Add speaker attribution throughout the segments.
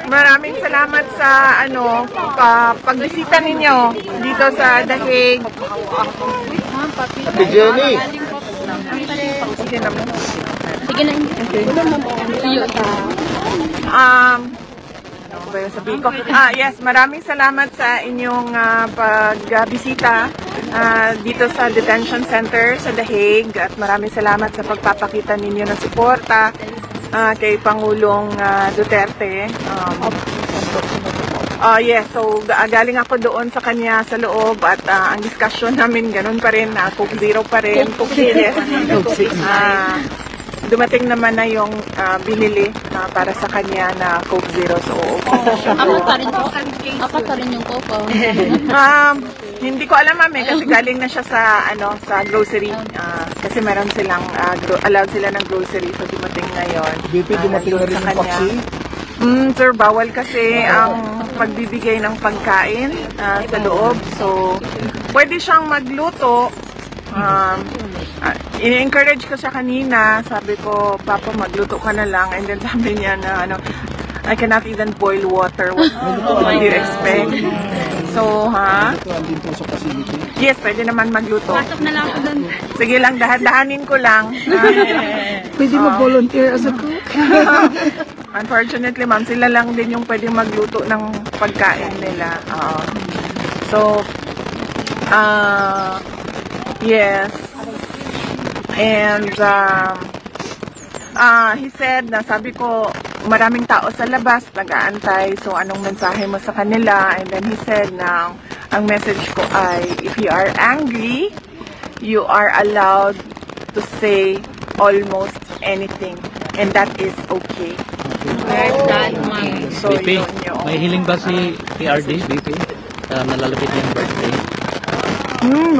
Speaker 1: Maraming salamat sa pagbisita ninyo dito sa The Hague.
Speaker 2: Ate Jenny.
Speaker 1: Sige naman.
Speaker 3: Sige na.
Speaker 1: Ano ba yung sabihin ko? Yes, maraming salamat sa inyong pagbisita dito sa detention center sa The Hague at maraming salamat sa pagpapakita ninyo ng suporta kay Pangulong Duterte. Yes, so galing ako doon sa kanya sa loob at ang discussion namin ganun pa rin, Coke Zero pa rin, Coke Zero. Dumating naman na yung binili para sa kanya na Coke Zero. So,
Speaker 3: Apat pa rin yung Coke.
Speaker 1: hindi ko alam kasi galing na siya sa sa grocery kasi meron silang allowed sila ng grocery, so dumating na yon.
Speaker 2: Dumating na rin yung paksi?
Speaker 1: Sir, bawal kasi ang pagbibigay ng pagkain sa loob, so pwede siyang magluto. I-encourage ko siya kanina, sabi ko, Papa, magluto ka na lang, and then sabi niya na I cannot even boil water. What do you expect? So,
Speaker 2: Dito sa facility?
Speaker 1: yes, pwede naman magluto.
Speaker 3: Pasok na lang ako doon.
Speaker 1: Sige lang, dahan-dahanin ko lang.
Speaker 4: Pwede mag-volunteer as a cook?
Speaker 1: Unfortunately, ma'am, sila lang din yung pwedeng magluto ng pagkain nila. So, yes. And, he said na sabi ko, maraming tao sa labas, nag-aantay, so anong mensahe mo sa kanila? And then he said na ang message ko ay, if you are angry, you are allowed to say almost anything, and that is okay. So,
Speaker 5: BP,
Speaker 1: yun yung...
Speaker 5: may hiling ba si PRD, BP? Nalalapit yung birthday?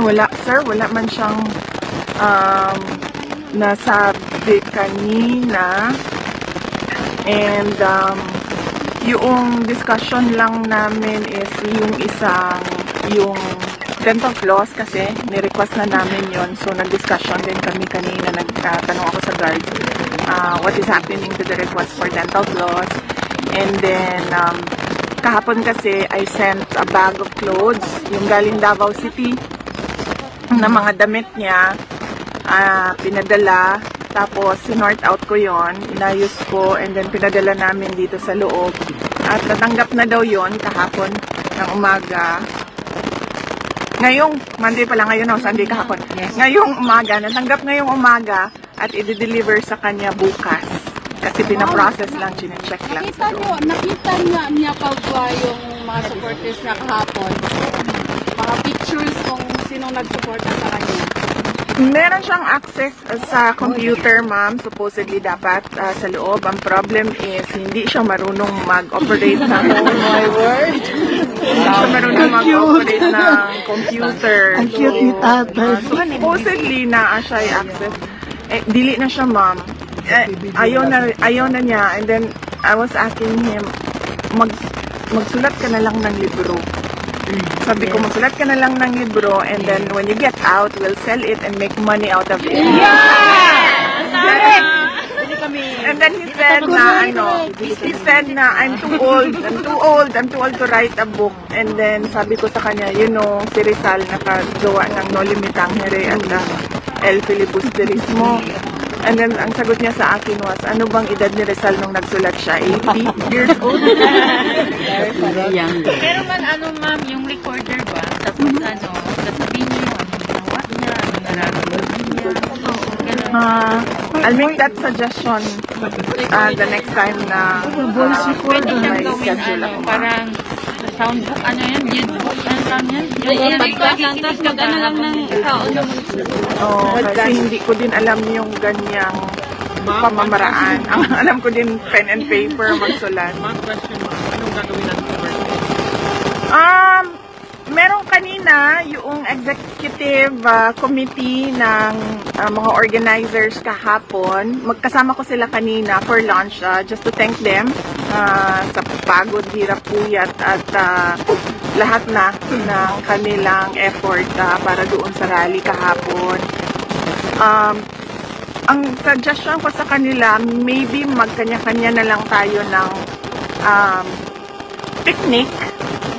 Speaker 1: Wala, sir. Wala man siyang nasabi kanina. And yung discussion lang namin is yung dental floss kasi ni-request na namin yon. So nag-discussion din kami kanina, nagtanong ako sa guards what is happening to the request for dental floss. And then kahapon kasi I sent a bag of clothes, yung galing Davao City na mga damit niya, pinadala. Tapos, sinort out ko yon, inayos ko, and then pinadala namin dito sa loob. At natanggap na daw yon kahapon ng umaga. Ngayong, Monday pala ngayon, Sunday kahapon. Ngayong umaga, natanggap ngayong umaga at i-deliver sa kanya bukas. Kasi pinaprocess lang, chinecheck lang.
Speaker 4: Nakita niya pa ba yung mga supporters niya kahapon? Mga pictures kung sinong nag-suporta sa kanya?
Speaker 1: Meron siyang access sa computer, ma'am. Supposedly dapat sa loob. Ang problem is, hindi siya marunong mag-operate ng... Oh my word! Hindi siya marunong mag-operate ng computer.
Speaker 4: Ang cute ni tatay.
Speaker 1: So, supposedly na siya i-access. Dili na siya, ma'am. Ayaw na niya. And then, I was asking him, magsulat ka na lang ng libro. Sabi ko, magsulat ka na lang ng libro, and then when you get out, we'll sell it and make money out of it. And then he said na, I'm too old to write a book. And then sabi ko sa kanya, si Rizal nakagawa ng No Limitang Here at El Filibusterismo. And then, ang sagot niya sa akin was, ano bang edad ni Rizal nung nagsulat siya? 80 years old?
Speaker 3: Pero man, ma'am, yung recorder ba? Tapos sasabihin niyo yung ginawa niya, anong nararamdaman niya.
Speaker 1: I'll make that suggestion the next time na
Speaker 3: Pwede siyang
Speaker 1: may
Speaker 3: gawin,
Speaker 1: schedule ako.
Speaker 3: parang soundbook, yearbook, yung tapos mag-ano lang ng taon naman.
Speaker 1: Kasi hindi ko din alam yung ganyang pamamaraan. Ang alam ko din pen and paper magsulat.
Speaker 5: Anong gagawin natin sa birthday?
Speaker 1: Meron kanina yung executive committee ng mga organizers kahapon. Magkasama ko sila kanina for lunch just to thank them sa pagod, hirap, puyat at lahat na ng kanilang effort para doon sa rally kahapon. Ang suggestion ko sa kanila, maybe magkanya-kanya na lang tayo ng picnic,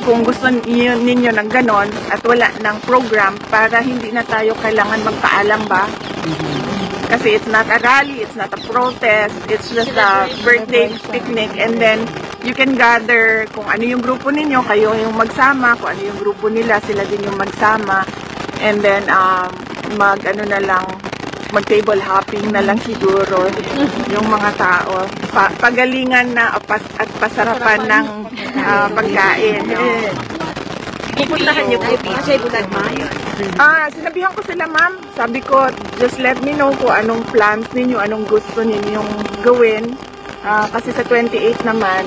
Speaker 1: kung gusto ninyo ng ganon, at wala ng program para hindi na tayo kailangan magpaalam ba? Kasi it's not a rally, it's not a protest, it's just a birthday picnic, and then you can gather kung ano yung grupo ninyo, kayo yung magsama, kung ano yung grupo nila, sila din yung magsama, and then mag table hopping na lang siguro yung mga tao, pagalingan na at pasarapan ng pagkain.
Speaker 3: Pupuntahan niyo po kasi bulan Mayo.
Speaker 1: Sinabihan ko sila, ma'am. Sabi ko, just let me know kung anong plans ninyo, anong gusto ninyong gawin. Kasi sa 28 naman,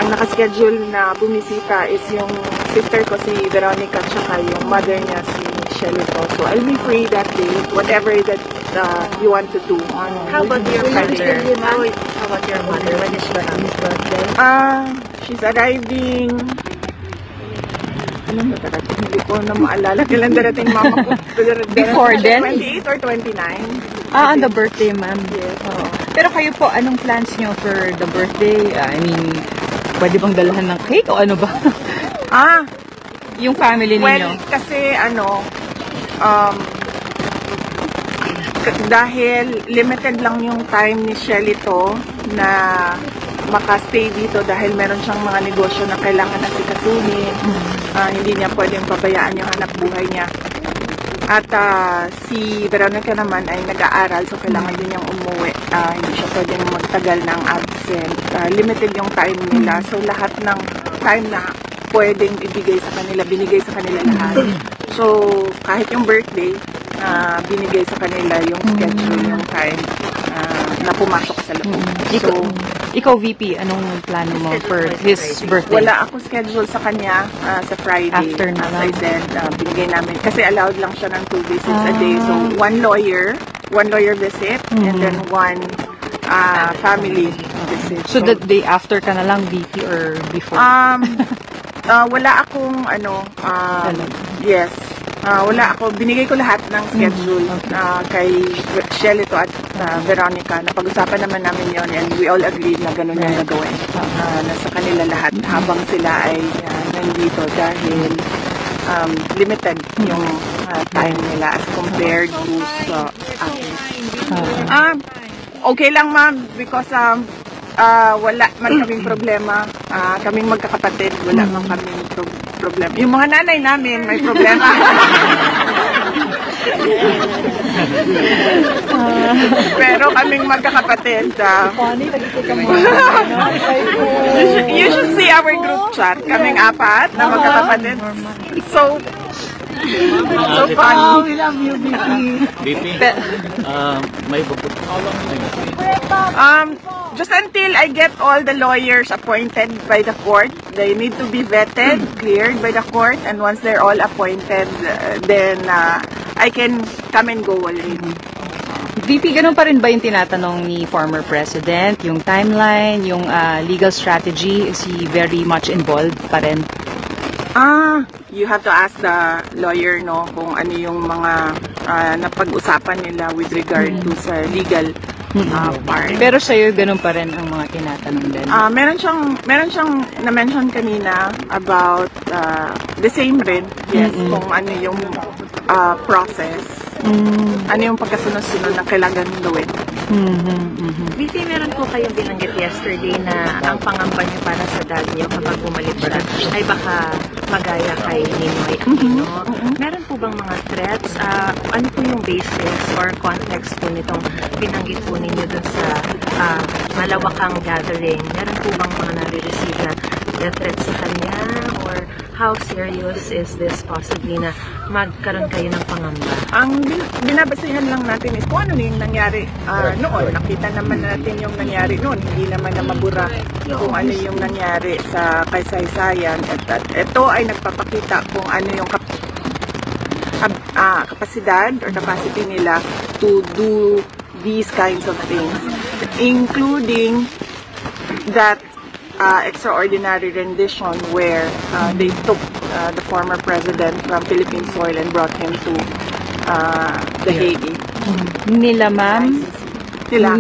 Speaker 1: ang nakaschedule na bumisita is yung sister ko, si Veronica, tsaka yung mother niya, si Shelly. So I'll be free that day, whatever that you want to do.
Speaker 3: How about your mother? How about your mother? When is she coming?
Speaker 1: She's arriving. Ano ba talaga? Hindi ko na maalala. Kailan darating mama ko?
Speaker 6: Before then?
Speaker 1: 28 or 29?
Speaker 6: On the birthday, ma'am. Yes. Pero kayo po, anong plans nyo for the birthday? I mean, pwede bang dalahan ng cake o ano ba? Yung family ninyo?
Speaker 1: Well, kasi dahil limited lang yung time ni Shelly to na makastay dito dahil meron siyang mga negosyo na kailangan asikasuhin. Hindi niya pwedeng pabayaan yung hanap buhay niya. At si Veronica naman ay nag-aaral, so kailangan din niyang umuwi. Hindi siya pwedeng magtagal ng absent. Limited yung time nila, so lahat ng time na pwedeng ibigay sa kanila, binigay sa kanila lahat. So kahit yung birthday, binigay sa kanila yung schedule, yung time na pumasok sa loob. So,
Speaker 6: ikaw, VP, anong plano mo for his birthday?
Speaker 1: wala ako schedule sa kanya sa Friday.
Speaker 6: After na
Speaker 1: As
Speaker 6: lang.
Speaker 1: I said, binigay namin. Kasi allowed lang siya ng 2 visits a day. So, one lawyer visit, and then one family visit.
Speaker 6: So, the day after ka na lang, VP, or before?
Speaker 1: Wala akong yes. Wala ako. Binigay ko lahat ng schedule kay Shelly to at Veronica. Napag-usapan naman namin yon, and we all agreed na ganun yung gagawin. Nasa kanila lahat habang sila ay nandito dahil limited yung time nila as compared to sa akin. Okay lang, ma'am, because wala man kaming problema. Kaming magkakapatid, wala man kaming problema. Yung mga nanay namin may problema. Pero kaming magkakapatid, you should see our group chat. Kaming 4 na magkakapatid. So funny.
Speaker 2: We love you, BP.
Speaker 5: BP, may bukod.
Speaker 1: Just until I get all the lawyers appointed by the court, they need to be vetted, cleared by the court, and once they're all appointed, then I can come and go already.
Speaker 6: VP, ganun pa rin ba yung tinatanong ni former president? Yung timeline, yung legal strategy, is he very much involved pa rin?
Speaker 1: You have to ask the lawyer, no, kung ano yung mga napag-usapan nila with regard to sa legal part.
Speaker 6: Pero sa'yo, ganun pa rin ang mga tinatanong din?
Speaker 1: Meron siyang na-mention kanina about the same rin, yes, kung ano yung process, ano yung pagkasunod-sunod na kailangan gawin.
Speaker 3: VP, meron po kayong binanggit yesterday na ang pangamba niyo para sa dad niyo kapag bumalik siya ay baka magaya kay Ninoy Aquino. Meron po bang mga threats? Ano po yung basis or context po nitong binanggit po ninyo dun sa malawakang gathering? Meron po bang mga nare-receive na death threats sa kanya? Or how serious is this possibly na magkaroon kayo ng pangamba?
Speaker 1: Ang binabasehan lang natin is kung ano yung nangyari noon. Nakita naman natin yung nangyari noon. Hindi naman na mabura kung ano yung nangyari sa kaysaysayan. At ito ay nagpapakita kung ano yung kapasidad or capacity nila to do these kinds of things, including that extraordinary rendition where they took the former president from Philippine soil and brought him to The Hague.
Speaker 6: Nila, ma'am?
Speaker 1: Nila,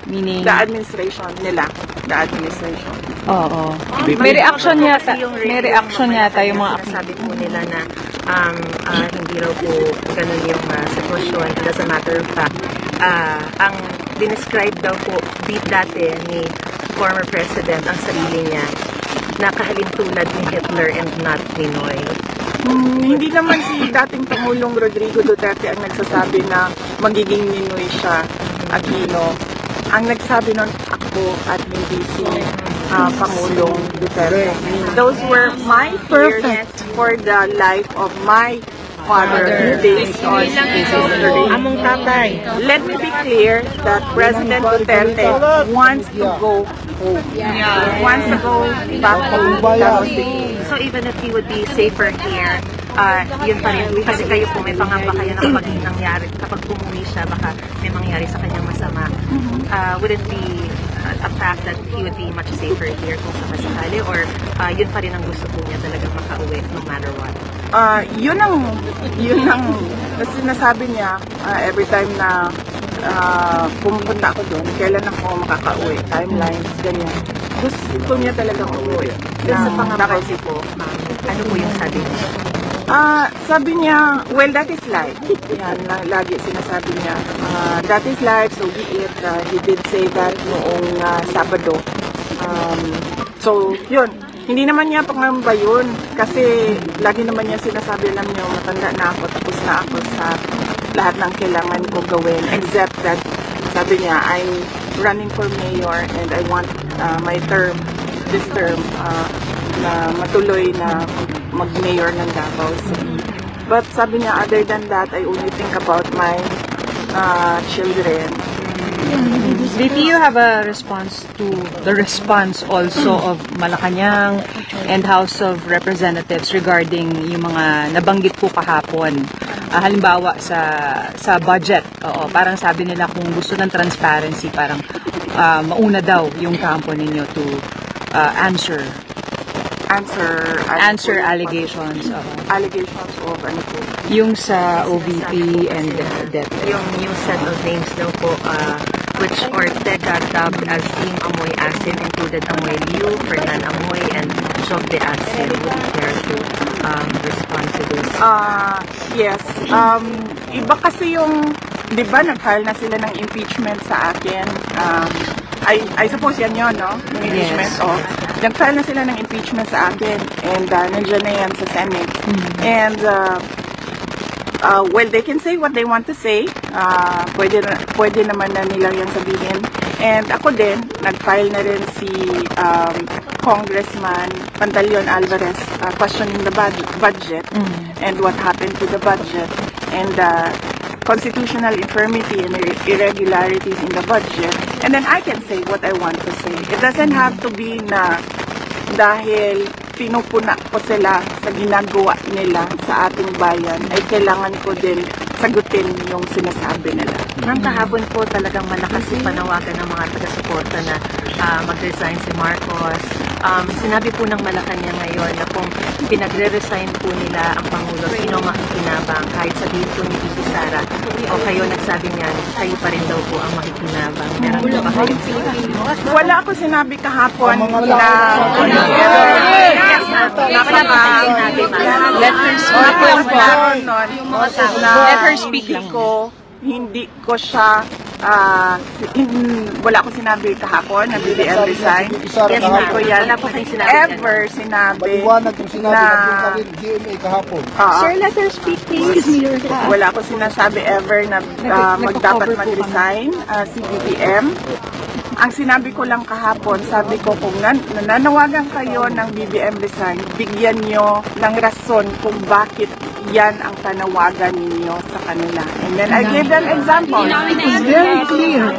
Speaker 6: Meaning?
Speaker 1: the administration nila. The administration.
Speaker 6: Oo. May reaction yata, may reaction yata yung mga
Speaker 3: Sabi po nila na hindi raw po ganun yung sitwasyon. And as a matter of fact, ang dinescribe daw po dati ni former president ang sarili niya na kahalintulad ni Hitler and not Ninoy.
Speaker 1: Hindi naman si dating Pangulong Rodrigo Duterte ang nagsasabi na magiging Ninoy siya, Aquino. Ang nagsabi nun ako at hindi si Pangulong Duterte. Those were my fears for the life of my father based on his history.
Speaker 6: among tatay.
Speaker 1: Let me be clear that President Duterte wants to go home. Wants to go back to Davao City.
Speaker 3: So even if he would be safer here, yun pa rin. Kasi kayo po, may pangamba kayo na kapag umuwi siya, baka may mangyari sa kanyang masama. Would it be a fact that he would be much safer here kung sakasakali? Or yun pa rin ang gusto po niya talagang makauwi no matter what?
Speaker 1: Yun ang sinasabi niya every time na pumupunta ako doon, kailan ako makakauwi, timelines, ganyan. Gusto niya talagang uuwi.
Speaker 3: Sa pangamba po, ano po yung sabi niya?
Speaker 1: Sabi niya, well, that is life. Yan, lagi sinasabi niya. That is life, so be it. He did say that noong Sabado. So, yun. Hindi naman niya pangamba yun. Kasi lagi naman niya sinasabi, alam niyo, matanda na ako, tapos na ako sa lahat ng kailangan ko gawin. Except that, sabi niya, I'm running for mayor and I want my term, this term, na matuloy na mag-mayor ng Davao City. But sabi niya, other than that, I only think about my children.
Speaker 6: Did you have a response to the response also of Malacanang and House of Representatives regarding yung mga nabanggit po kahapon? Halimbawa sa budget, parang sabi nila kung gusto ng transparency, parang mauna daw yung kampo ninyo to answer allegations.
Speaker 1: Allegations of ano po?
Speaker 6: Yung sa OVP and debt.
Speaker 3: Yung new set of names daw po, which Ortega dubbed as Team Amoy Asin, included Amoy Liu, Fernan Amoy, and Job de Asin. Would you care to respond to this?
Speaker 1: Yes. Iba kasi yung, di ba, nag-file na sila ng impeachment sa akin. I suppose yan yun, no? Yung impeachment.
Speaker 6: Yes.
Speaker 1: Nag-file na sila ng impeachment sa akin and nandiyan na yan sa Senate. And well, they can say what they want to say. Pwede naman na nilang yan sabihin. And ako din, nag-file na rin si Congressman Pantaleon Alvarez questioning the budget and what happened to the budget and constitutional infirmity and irregularities in the budget. And then I can say what I want to say. It doesn't have to be na dahil pinupuna ko sila sa ginagawa nila sa ating bayan, ay kailangan ko din sagutin yung sinasabi nila.
Speaker 3: Ma'am, kahapon po talagang malakas yung panawagan ng mga taga-suporta na mag-resign si Marcos. Sinabi po ng Malacanang ngayon na kung pinagre-resign po nila ang Pangulo, sino makikinabang, kahit sabihin po ni Titi Sara, o kayo nagsabi niyan, kayo pa rin daw po ang makikinabang. Meron po ba kayo?
Speaker 1: Wala ako sinabi kahapon na
Speaker 6: Let her speak.
Speaker 1: Hindi ko siya wala akong sinabi kahapon na BBM resign.
Speaker 3: Yes, ma'am.
Speaker 1: Ko yan
Speaker 3: Wala po kayong sinabi
Speaker 1: ever sinabi
Speaker 2: Maliwanag yung sinabi
Speaker 1: na
Speaker 2: na GMA kahapon.
Speaker 6: Sir, let her speak, please.
Speaker 1: wala akong sinasabi ever na magdapat mag-resign si BBM. Ang sinabi ko lang kahapon, sabi ko kung nananawagan kayo ng BBM resign, bigyan nyo ng rason kung bakit yan ang panawagan ninyo sa kanila. And then I gave them examples.
Speaker 6: It's very clear.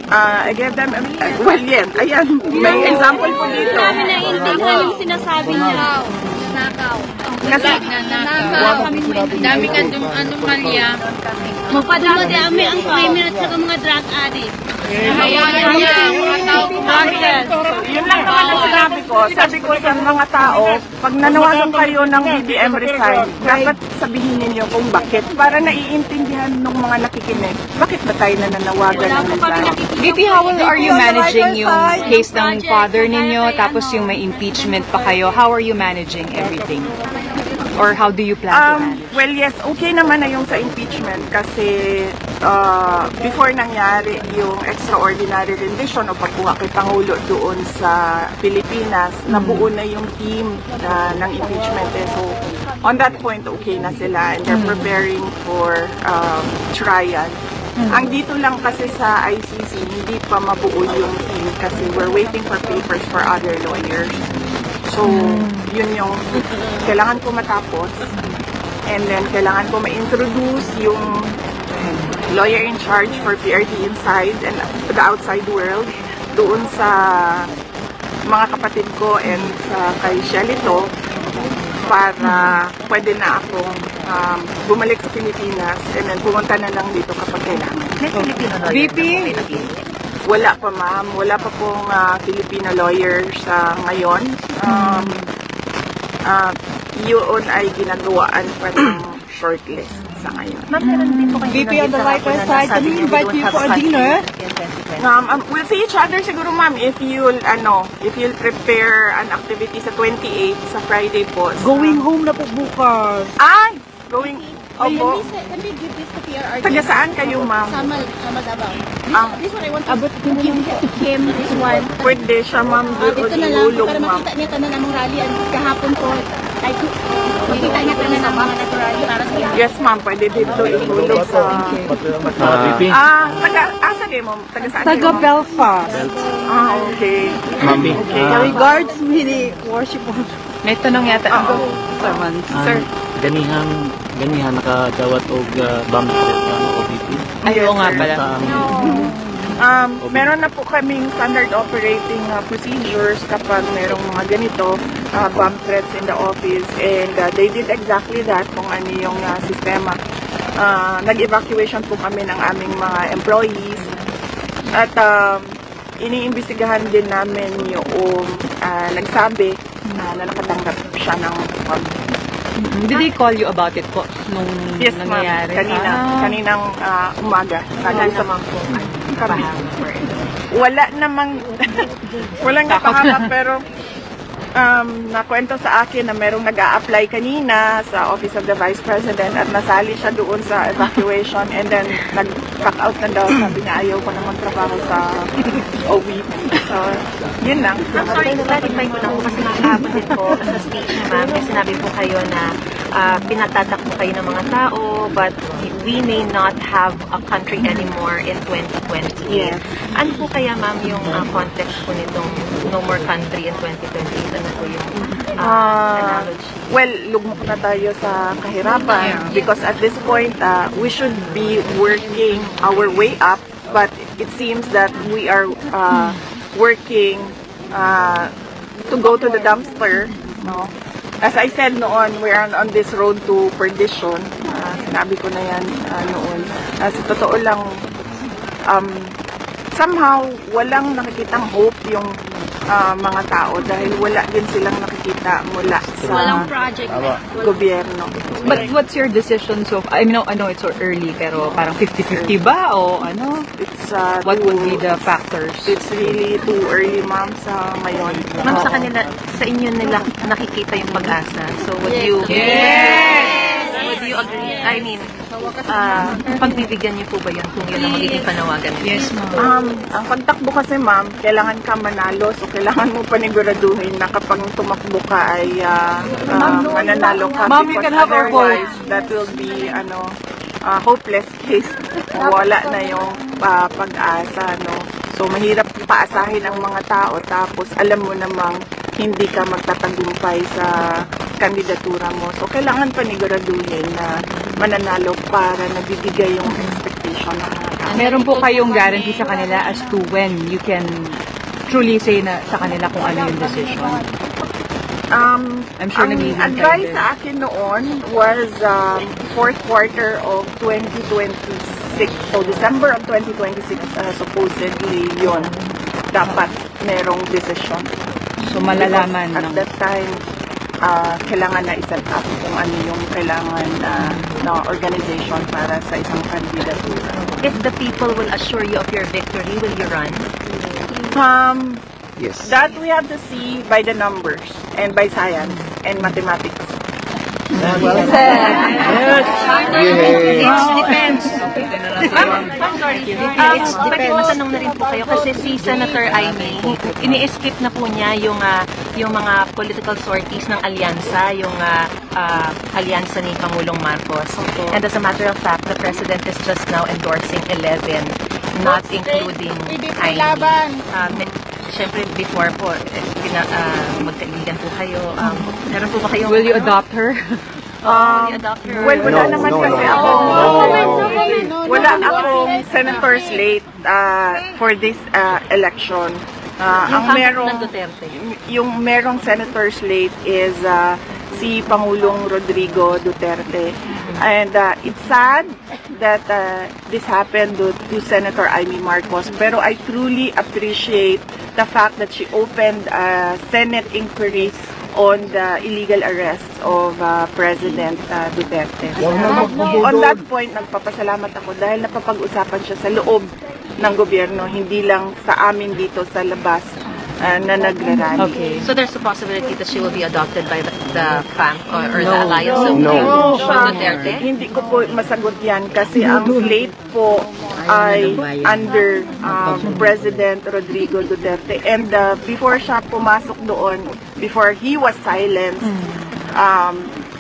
Speaker 1: I gave them, well, yan, ayan, may example po dito.
Speaker 7: Namin naiintindihan yung sinasabi niya. Nakaw.
Speaker 1: Kasi,
Speaker 7: Dami ka anomalya. Mapadama di ami ang criminal at saka mga drug addict.
Speaker 1: yun lang naman ang sinabi ko. po, sabi ko sa mga tao, pag nanawagan kayo ng BBM resign, dapat sabihin ninyo kung bakit. Para naiintindihan ng mga nakikinig, bakit ba tayo nananawagan ng resign?
Speaker 6: VP, how are you managing yung case ng father ninyo, tapos yung may impeachment pa kayo? How are you managing everything? Or how do you plan to manage?
Speaker 1: Well, yes, okay naman na yung sa impeachment kasi before nangyari yung extraordinary rendition o pagkuha kay Pangulo doon sa Pilipinas, nabuo na yung team ng impeachment. So, on that point, okay na sila and they're preparing for trial. Ang dito lang kasi sa ICC, hindi pa mabuo yung team kasi we're waiting for papers for other lawyers. So, yun yung kailangan ko matapos. And then, kailangan ko ma-introduce yung lawyer in charge for PRD inside and the outside world doon sa mga kapatid ko and sa kay Shelito para pwede na akong bumalik sa Pilipinas and then pumunta na lang dito kapag kailangan.
Speaker 3: May Filipino lawyer
Speaker 6: VP?
Speaker 3: na po kayo.
Speaker 1: Wala pa ma'am, wala pa pong Filipino lawyers ngayon. Yun ay ginagawaan pa ng shortlist sa ngayon.
Speaker 3: Ma'am, meron din po kayo
Speaker 7: VP on the right hand side, can we invite you for a dinner?
Speaker 1: We'll see each other siguro ma'am if you'll prepare an activity sa 28 sa Friday po.
Speaker 7: Going home na po bukas.
Speaker 1: Ay! Going Opo.
Speaker 4: Can we give this to PRRD?
Speaker 1: Taga saan kayo ma'am?
Speaker 4: Samal Davao.
Speaker 1: Ah.
Speaker 4: This one I want to give him this one.
Speaker 1: Pwede siya ma'am doon
Speaker 4: Dito na lang
Speaker 1: ihulog
Speaker 4: para
Speaker 1: ma'am.
Speaker 4: makita niya tanan among rally and kahapon po ay makita niya tanan ang mga nag-rally para sa lahat.
Speaker 1: Yes ma'am, pwede dito ihulog sa...
Speaker 5: VP,
Speaker 1: Asa din mo? Taga saan
Speaker 7: Taga
Speaker 1: kayo?
Speaker 7: Belfast.
Speaker 1: Okay.
Speaker 5: Mami,
Speaker 7: Regards mini worship.
Speaker 6: May tanong yata.
Speaker 7: Sermons.
Speaker 1: Sir.
Speaker 5: ganihan nakadawat og bomb threat o VP.
Speaker 6: Ay, oo nga
Speaker 1: sir.
Speaker 6: pala.
Speaker 1: Meron na po kaming standard operating procedures kapag merong mga ganito, bomb threats in the office, and they did exactly that kung ano yung sistema. Nag-evacuation po kami ng aming mga employees at iniimbestigahan din namin yung nagsabi na nakatanggap siya ng
Speaker 6: Did they call you about it po nung
Speaker 1: yes, ma'am.
Speaker 6: nangyayari?
Speaker 1: Kaninang umaga. Nag-usap po kami. Wala namang, walang napahama, pero nakwento sa akin na merong nag-a-apply kanina sa Office of the Vice President at nasali siya doon sa evacuation and then nag-back out na daw. Sabi niya, ayaw ko naman trabaho sa OVP. So, yun lang.
Speaker 3: I'm sorry, clarify ko lang po kasi nakakabot din po sa speech niya ma'am. May sinabi po kayo na pinatatakbo kayo ng mga tao but we may not have a country anymore in 2028.
Speaker 1: Yes.
Speaker 3: Ano po kaya ma'am yung context po nitong no more country in 2028? Ano po yung analogy?
Speaker 1: Well, lugmok na tayo sa kahirapan because at this point, we should be working our way up, but it seems that we are working to go to the dumpster. No? As I said noon, we are on this road to perdition. Sinabi ko na yan noon. Sa totoo lang, somehow, walang nakikitang hope yung mga tao dahil wala din silang nakikita mula sa
Speaker 7: project.
Speaker 1: gobyerno.
Speaker 6: But what's your decision so I know it's so early pero parang 50-50 ba o ano?
Speaker 1: It's,
Speaker 6: What would be the factors?
Speaker 1: It's really too early, ma'am, sa ngayon.
Speaker 3: Ma'am, sa kanila, sa inyo nila nakikita yung pag-asa. So would you... Would you agree? I mean, pagbibigyan niyo po ba yun kung yun ang magiging panawagan nila?
Speaker 6: Yes, ma'am.
Speaker 1: Ang pagtakbo kasi, ma'am, kailangan ka manalo. So, kailangan mo paniguraduhin na kapag tumakbo ka ay mananalo ka.
Speaker 7: Ma'am, you can have our vote.
Speaker 1: Otherwise, that will be, hopeless case. Wala na yung pag-asa, no? So, mahirap paasahin ang mga tao. Tapos, alam mo namang hindi ka magtatagumpay sa kandidatura mo. So, kailangan paniguraduhin na mananalo para nabibigay yung expectation ng mga tao.
Speaker 6: Meron po kayong guarantee sa kanila as to when you can truly say na sa kanila kung ano yung decision? I'm sure
Speaker 1: Ang
Speaker 6: nag-iintay
Speaker 1: advice
Speaker 6: din.
Speaker 1: sa akin noon was fourth quarter of 2026. So, December of 2026, supposedly yun. Dapat merong decision.
Speaker 6: So malalaman
Speaker 1: Because at
Speaker 6: ng...
Speaker 1: that time, kailangan na iset up kung ano yung kailangan na organization para sa isang kandidatura.
Speaker 3: If the people will assure you of your victory, will you run?
Speaker 2: Yes.
Speaker 1: That we have to see by the numbers and by science and mathematics.
Speaker 2: Yay!
Speaker 3: Depends. Sorry. Pwede matanong na rin po kayo kasi si Senator Amy, ini-skip na po niya yung mga political sorties ng alyansa, yung alyansa ni Pangulong Marcos. And as a matter of fact, the President is just now endorsing 11, not including Amy. Siyempre, before po, magkaibigan po kayo. Meron po ba kayong...
Speaker 6: Will you adopt her?
Speaker 3: Will you adopt her?
Speaker 1: Well, wala naman kasi ako. Wala
Speaker 2: No.
Speaker 1: akong senator slate for this election.
Speaker 3: Yung
Speaker 1: Ang
Speaker 3: camp
Speaker 1: merong
Speaker 3: ng Duterte.
Speaker 1: yung merong senator slate is si Pangulong Rodrigo Duterte. And it's sad that this happened to Senator Amy Marcos, pero I truly appreciate the fact that she opened a Senate inquiry on the illegal arrests of President Duterte. On that point, nagpapasalamat ako dahil napapag-usapan siya sa loob ng gobyerno, hindi lang sa amin dito sa labas na nagrarally.
Speaker 6: Okay.
Speaker 3: So there's a possibility that she will be adopted by the FAMP or the alliance of
Speaker 2: No.
Speaker 3: Duterte?
Speaker 1: Hindi ko po masagot yan kasi ang slate po ay under President Rodrigo Duterte. And before siya pumasok doon, before he was silenced,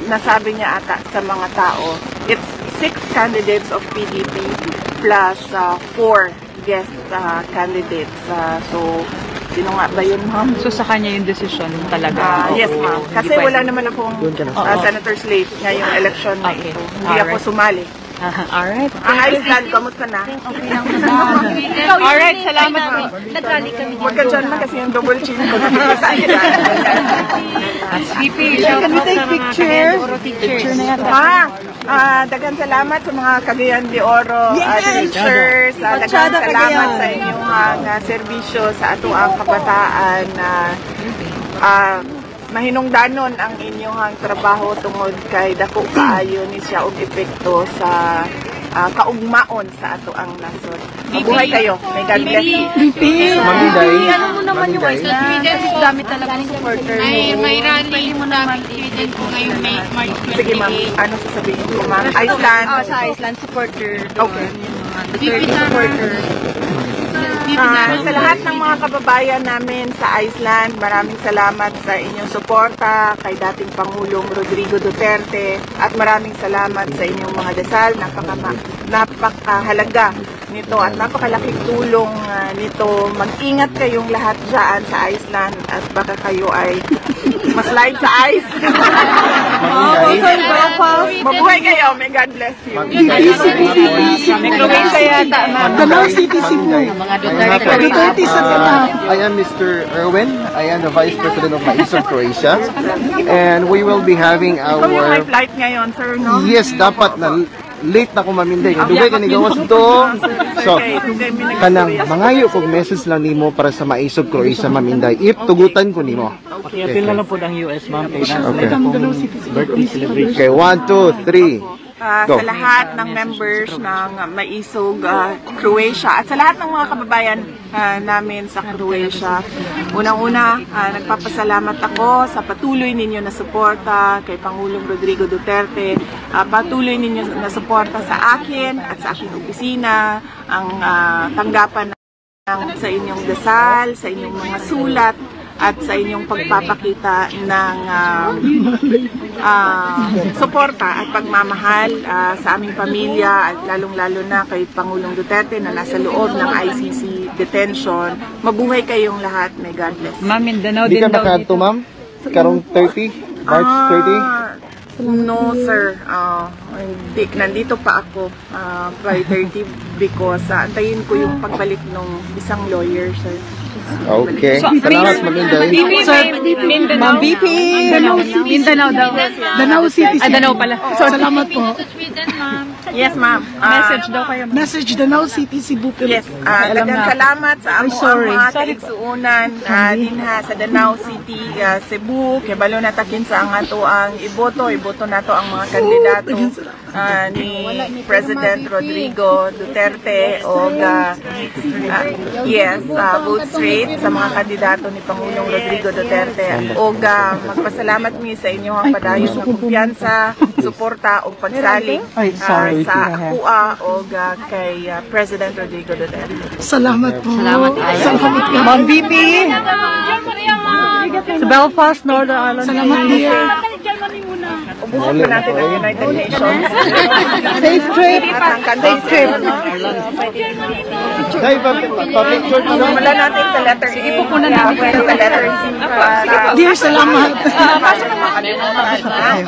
Speaker 1: nasabi niya ata sa mga tao, it's 6 candidates of PDP plus 4 guest candidates. So, sino nga ba yun, ma'am?
Speaker 6: So sa kanya yung decision talaga?
Speaker 1: Yes, ma'am. Kasi wala naman akong senator slate ngayong election na
Speaker 6: Okay.
Speaker 1: ito. Hindi ako sumali.
Speaker 6: Alright.
Speaker 1: Ang Iceland, kamusta na?
Speaker 6: Alright, salamat po.
Speaker 3: Nag-rally kami
Speaker 1: Huwag ka dyan na kasi yung double chin ko dito sa Iceland.
Speaker 6: VP, can we take pictures?
Speaker 1: Daghang salamat sa mga Cagayan de Oro teachers. Daghang salamat sa inyong mga serbisyo sa ato ang kabataan. Mahinungdanon ang inyong trabaho tungod kay dako kaayo ni siya og epekto sa kaugmaon sa ato ang nasod. Mabuhay kayo. May God bless you.
Speaker 2: Maminday.
Speaker 7: Ano mo naman yung kasi dami talaga ng supporter mo. May rally mo namin tweeted ko ngayong March 28.
Speaker 1: Sige ma'am, ano sasabihin ko ma'am? Iceland.
Speaker 7: Sa Iceland supporter.
Speaker 1: Okay.
Speaker 7: Duterte supporter.
Speaker 1: Sa lahat ng mga kababayan namin sa Iceland, maraming salamat sa inyong suporta kay dating Pangulong Rodrigo Duterte at maraming salamat sa inyong mga dasal. Napakahalaga nito at napakalaking tulong nito. Mag-ingat kayong lahat dyan sa Iceland at baka kayo ay maslide sa ice. Mabuhay kayo. May God bless you.
Speaker 6: May probinsya yata, ma'am.
Speaker 2: I am Mr. Erwin. I am the Vice President of Maisog Croatia. And we will be having
Speaker 1: Ikaw yung may
Speaker 2: our...
Speaker 1: flight ngayon, sir, no?
Speaker 2: Yes, dapat na late na ko maminday. Dugay ka ni gawas to. So, kanang mangayo kog message lang nimo para sa Maisog Croatia maminday. If tugutan ko nimo.
Speaker 5: Okay, appeal na lang po ng US, ma'am. Kay
Speaker 2: Okay.
Speaker 5: birthday celebration.
Speaker 2: Okay, 1, 2, 3. Go.
Speaker 1: Sa lahat ng members ng Maisog Croatia at sa lahat ng mga kababayan namin sa Croatia. Unang-una, nagpapasalamat ako sa patuloy ninyo na suporta kay Pangulong Rodrigo Duterte, patuloy ninyo na suporta sa akin at sa aking opisina, ang tanggapan sa inyong dasal, sa inyong mga sulat, at sa inyong pagpapakita ng suporta at pagmamahal sa aming pamilya at lalong-lalo na kay Pangulong Duterte na nasa loob ng ICC detention. Mabuhay kayong lahat. May God bless.
Speaker 6: Ma'am, Mindanao
Speaker 2: Di
Speaker 6: din
Speaker 2: ka
Speaker 6: daw
Speaker 2: nakadto,
Speaker 6: dito.
Speaker 2: ma'am? Karong 30? March 30?
Speaker 1: No, sir. Hindi. Nandito pa ako by 30 because antayin ko yung pagbalik ng isang lawyer, sir.
Speaker 2: Okay. Salamat maminday.
Speaker 6: Ma'am VP, Mindanao daw. Danao City. Danao pala.
Speaker 7: Salamat po. Sa Sweden, ma'am.
Speaker 1: Yes, ma'am.
Speaker 6: Message daw kayo.
Speaker 8: Message Danao City, Cebu,
Speaker 1: Yes,
Speaker 8: Philippines.
Speaker 1: daghang salamat sa amo
Speaker 6: sorry.
Speaker 1: ang mga kaigsuunan dinha sa Danao City, Cebu. Kay balo na takin sa ang ato ang iboto nato ang mga kandidato ni President Rodrigo Duterte o vote straight sa mga kandidato ni Pangulong Rodrigo Duterte o magpasalamat mi sa inyong padayon nga kumpiyansa, suporta o pagsalig sa kuha o kay President Rodrigo Duterte.
Speaker 8: Salamat po.
Speaker 6: Salamat kayo. Ma'am VP. Sa Belfast, Northern Ireland.
Speaker 8: Salamat dear.
Speaker 1: Ubusin pa natin ang United Nations.
Speaker 8: Safe trip.
Speaker 1: Safe trip.
Speaker 2: Dahil pa-picture ko na.
Speaker 1: Wala natin sa letter A. Sige po po na natin sa letter C.
Speaker 8: Dear, salamat.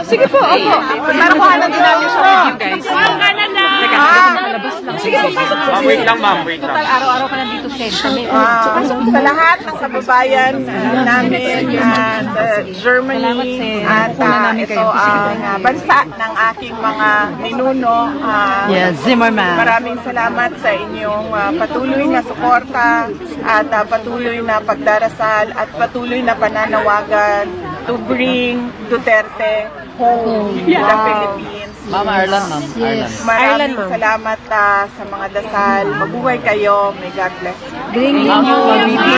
Speaker 6: Sige po, opo. Para kuhanan din namin siya with you guys. Sige po, pasok po.
Speaker 5: Wait lang, ma'am. Wait lang.
Speaker 6: Total, araw-araw ka nandito, Sen. Kami.
Speaker 1: Sa lahat ng kababayan namin sa Germany at ito ang bansa ng aking mga ninuno.
Speaker 6: Zimmerman.
Speaker 1: Maraming salamat sa inyong patuloy na suporta at patuloy na pagdarasal at patuloy na pananawagan to bring Duterte home to the Philippines.
Speaker 5: Ma'am, Ireland, ma'am. Ireland.
Speaker 1: Maraming salamat sa mga dasal. Mabuhay kayo. May God bless you.
Speaker 6: Thank you.